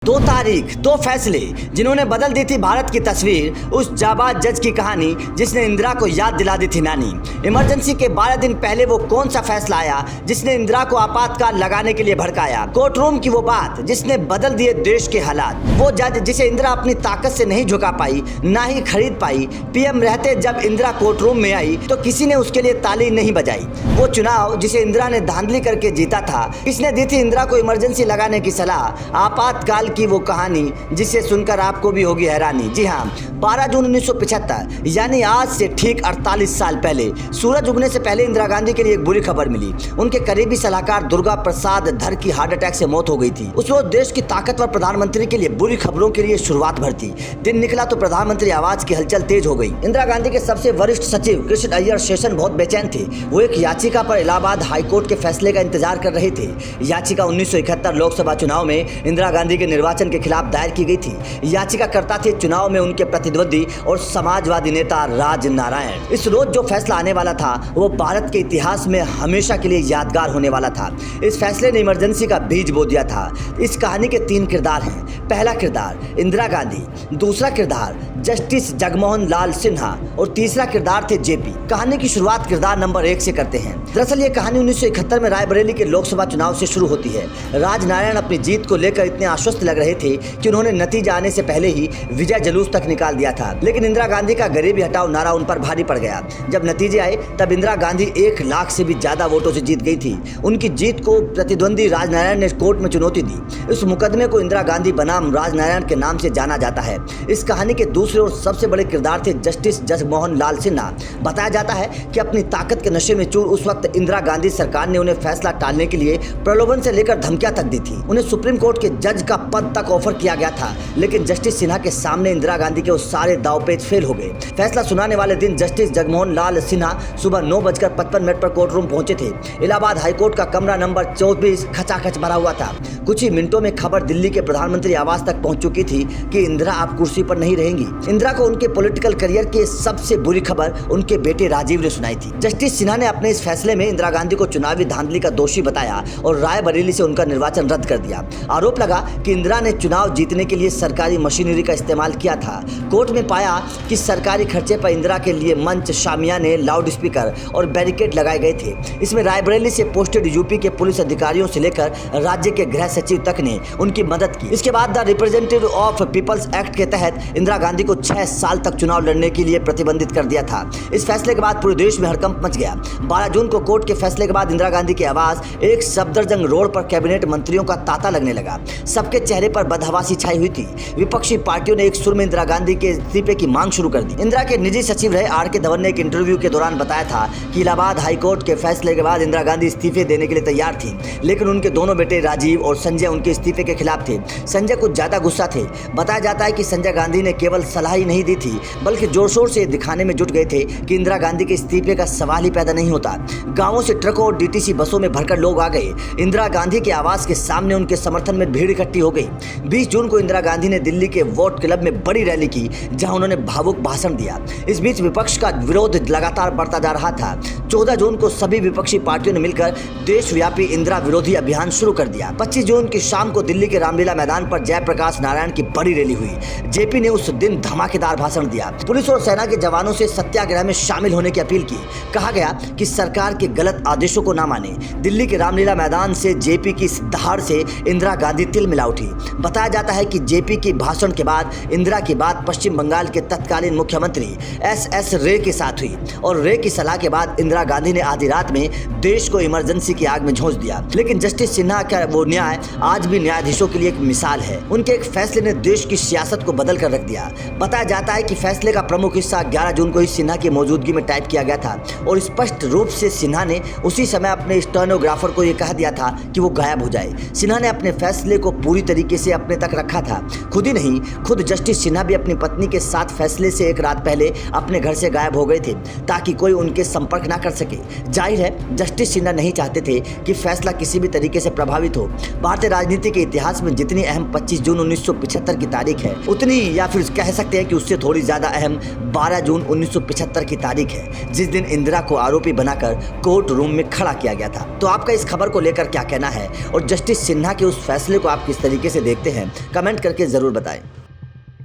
दो तारीख, दो फैसले जिन्होंने बदल दी थी भारत की तस्वीर। उस जाबाज जज की कहानी जिसने इंदिरा को याद दिला दी थी नानी। इमरजेंसी के 12 दिन पहले वो कौन सा फैसला आया जिसने इंदिरा को आपातकाल लगाने के लिए भड़काया। कोर्ट रूम की वो बात जिसने बदल दिए देश के हालात। वो जज जिसे इंदिरा अपनी ताकत से नहीं झुका पाई, ना ही खरीद पाई। पीएम रहते जब इंदिरा कोर्ट रूम में आई तो किसी ने उसके लिए ताली नहीं बजाई। वो चुनाव जिसे इंदिरा ने धांधली करके जीता था, किसने दी थी इंदिरा को इमरजेंसी लगाने की सलाह। आपातकाल की वो कहानी जिसे सुनकर आपको भी होगी हैरानी। जी हाँ, 12 जून 1975 यानी आज से ठीक 48 साल पहले सूरज उगने से पहले इंदिरा गांधी के लिए एक बुरी खबर मिली। उनके करीबी सलाहकार दुर्गा प्रसाद धर की हार्ट अटैक से मौत हो गई थी। उस रोज देश की ताकतवर प्रधानमंत्री के लिए बुरी खबरों के लिए शुरुआत भर थी। दिन निकला तो प्रधानमंत्री आवाज की हलचल तेज हो गई। इंदिरा गांधी के सबसे वरिष्ठ सचिव कृष्ण अय्यर शेषन बहुत बेचैन थे। वो एक याचिका पर इलाहाबाद हाईकोर्ट के फैसले का इंतजार कर रहे थे। याचिका 1971 लोकसभा चुनाव में इंदिरा गांधी के निर्वाचन के खिलाफ दायर की गई थी। याचिकाकर्ता थे चुनाव में उनके प्रतिद्वंदी और समाजवादी नेता राज नारायण। इस रोज जो फैसला आने वाला था वो भारत के इतिहास में हमेशा के लिए यादगार होने वाला था। इस फैसले ने इमरजेंसी का बीज बो दिया था। इस कहानी के 3 किरदार हैं। पहला किरदार इंदिरा गांधी, दूसरा किरदार जस्टिस जगमोहन लाल सिन्हा और तीसरा किरदार थे जेपी। कहानी की शुरुआत किरदार नंबर 1 से करते हैं। दरअसल ये कहानी 1971 में रायबरेली के लोकसभा चुनाव से शुरू होती है। राज नारायण अपनी जीत को लेकर इतने आश्वस्त लग रहे थे कि उन्होंने नतीजा आने से पहले ही विजय जुलूस तक निकाल दिया था। लेकिन इंदिरा गांधी का गरीबी हटाओ नारा उन पर भारी पड़ गया। जब नतीजे आए तब इंदिरा गांधी 1 लाख से भी ज्यादा वोटों से जीत गई थी। उनकी जीत को प्रतिद्वंदी राज नारायण ने कोर्ट में चुनौती दी। इस मुकदमे को इंदिरा गांधी बनाम राज नारायण के नाम से जाना जाता है। इस कहानी के दूसरे और सबसे बड़े किरदार थे जस्टिस जगमोहन लाल सिन्हा। बताया जाता है कि अपनी ताकत के नशे में चूर उस वक्त इंदिरा गांधी सरकार ने उन्हें फैसला टालने के लिए प्रलोभन से लेकर धमकियां तक दी थी। उन्हें सुप्रीम कोर्ट के जज का पद तक ऑफर किया गया था, लेकिन जस्टिस सिन्हा के सामने इंदिरा गांधी के उस सारे दावपेच फेल हो गए। फैसला सुनाने वाले दिन जस्टिस जगमोहन लाल सिन्हा सुबह 9:55 पर कोर्ट रूम पहुंचे थे। इलाहाबाद हाईकोर्ट का कमरा नंबर 24 खचाखच भरा हुआ था। कुछ ही मिनटों में खबर दिल्ली के प्रधानमंत्री आवास तक पहुंच चुकी थी कि इंदिरा आप कुर्सी पर नहीं रहेंगी। इंदिरा को उनके पॉलिटिकल करियर की सबसे बुरी खबर उनके बेटे राजीव ने सुनाई थी। जस्टिस सिन्हा ने अपने इस फैसले में इंदिरा गांधी को चुनावी धांधली का दोषी बताया और रायबरेली से उनका निर्वाचन रद्द कर दिया। आरोप लगा कि इंदिरा ने चुनाव जीतने के लिए सरकारी मशीनरी का इस्तेमाल किया था। कोर्ट में पाया कि सरकारी खर्चे पर इंदिरा के लिए मंच, शामियाने, लाउड स्पीकर और बैरिकेड लगाए गए थे। इसमें रायबरेली से पोस्टेड यूपी के पुलिस अधिकारियों से लेकर राज्य के गृह सचिव तक ने उनकी मदद की। इसके बाद the representative of peoples act के तहत इंदिरा गांधी को 6 साल तक चुनाव लड़ने के लिए प्रतिबंधित कर दिया था। इस फैसले के बाद पूरे देश में हड़कंप मच गया। 12 जून को कोर्ट के फैसले के बाद इंदिरा गांधी की आवाज एक सफदरजंग रोड पर कैबिनेट मंत्रियों का तांता लगने लगा। सबके चेहरे पर बदहवासी छाई हुई थी। विपक्षी पार्टियों ने एक सुर में इंदिरा गांधी के इस्तीफे की मांग शुरू कर दी। इंदिरा के निजी सचिव रहे आर के धवन ने एक इंटरव्यू के दौरान बताया था कि इलाहाबाद हाईकोर्ट के फैसले के बाद इंदिरा गांधी इस्तीफे देने के लिए तैयार थी, लेकिन उनके दोनों बेटे राजीव और संजय उनके इस्तीफे के खिलाफ थे। संजय कुछ ज्यादा गुस्सा थे। बताया जाता है कि संजय गांधी ने केवल सलाह ही नहीं दी थी, बल्कि जोर शोर से दिखाने में जुट गए थे कि इंदिरा गांधी के इस्तीफे का सवाल ही पैदा नहीं होता। गांवों से ट्रकों और डीटीसी बसों में भरकर लोग आ गए। इंदिरा गांधी के आवास के सामने उनके समर्थन में भीड़ इकट्ठी हो गई। 20 जून को इंदिरा गांधी ने दिल्ली के वोट क्लब में बड़ी रैली की, जहां उन्होंने भावुक भाषण दिया। इस बीच विपक्ष का विरोध लगातार बढ़ता जा रहा था। 14 जून को सभी विपक्षी पार्टियों ने मिलकर देशव्यापी इंदिरा विरोधी अभियान शुरू कर दिया। 25 जून की शाम को दिल्ली के रामलीला मैदान पर जयप्रकाश नारायण की बड़ी रैली हुई। जेपी ने उस दिन धमाकेदार भाषण दिया। पुलिस और सेना के जवानों से सत्याग्रह में शामिल होने की अपील की। कहा गया कि सरकार के गलत आदेशों को ना माने। दिल्ली के रामलीला मैदान से जेपी की इस दहाड़ से इंदिरा गांधी तिल मिला उठी। बताया जाता है कि जेपी की भाषण के बाद इंदिरा की बात पश्चिम बंगाल के तत्कालीन मुख्यमंत्री एस रे के साथ हुई और रे की सलाह के बाद इंदिरा गांधी ने आधी रात में देश को इमरजेंसी की आग में झोंक दिया। लेकिन जस्टिस सिन्हा का वो न्याय आज भी न्यायाधीशों के लिए एक मिसाल है। उनके एक फैसले ने देश की सियासत को बदल कर रख दिया। बताया जाता है कि फैसले का प्रमुख हिस्सा 11 जून को ही सिन्हा की मौजूदगी में टाइप किया गया था और स्पष्ट रूप से सिन्हा ने उसी समय अपने स्टेनोग्राफर को यह कह दिया था कि वो गायब हो जाए। सिन्हा ने अपने फैसले को पूरी तरीके से अपने तक रखा था। खुद ही नहीं, खुद जस्टिस सिन्हा भी अपनी पत्नी के साथ फैसले से एक रात पहले अपने घर से गायब हो गए थे ताकि कोई उनके संपर्क ना कर सके। जाहिर है जस्टिस सिन्हा नहीं चाहते थे कि फैसला किसी भी तरीके से प्रभावित हो। भारतीय राजनीति के इतिहास में जितनी अहम 25 जून 1975 की तारीख है, उतनी या फिर कह सकते हैं कि उससे थोड़ी ज्यादा अहम 12 जून 1975 की तारीख है, जिस दिन इंदिरा को आरोपी बनाकर कोर्ट रूम में खड़ा किया गया था। तो आपका इस खबर को लेकर क्या कहना है और जस्टिस सिन्हा के उस फैसले को आप किस तरीके तरीके से देखते हैं, कमेंट करके ज़रूर बताएं।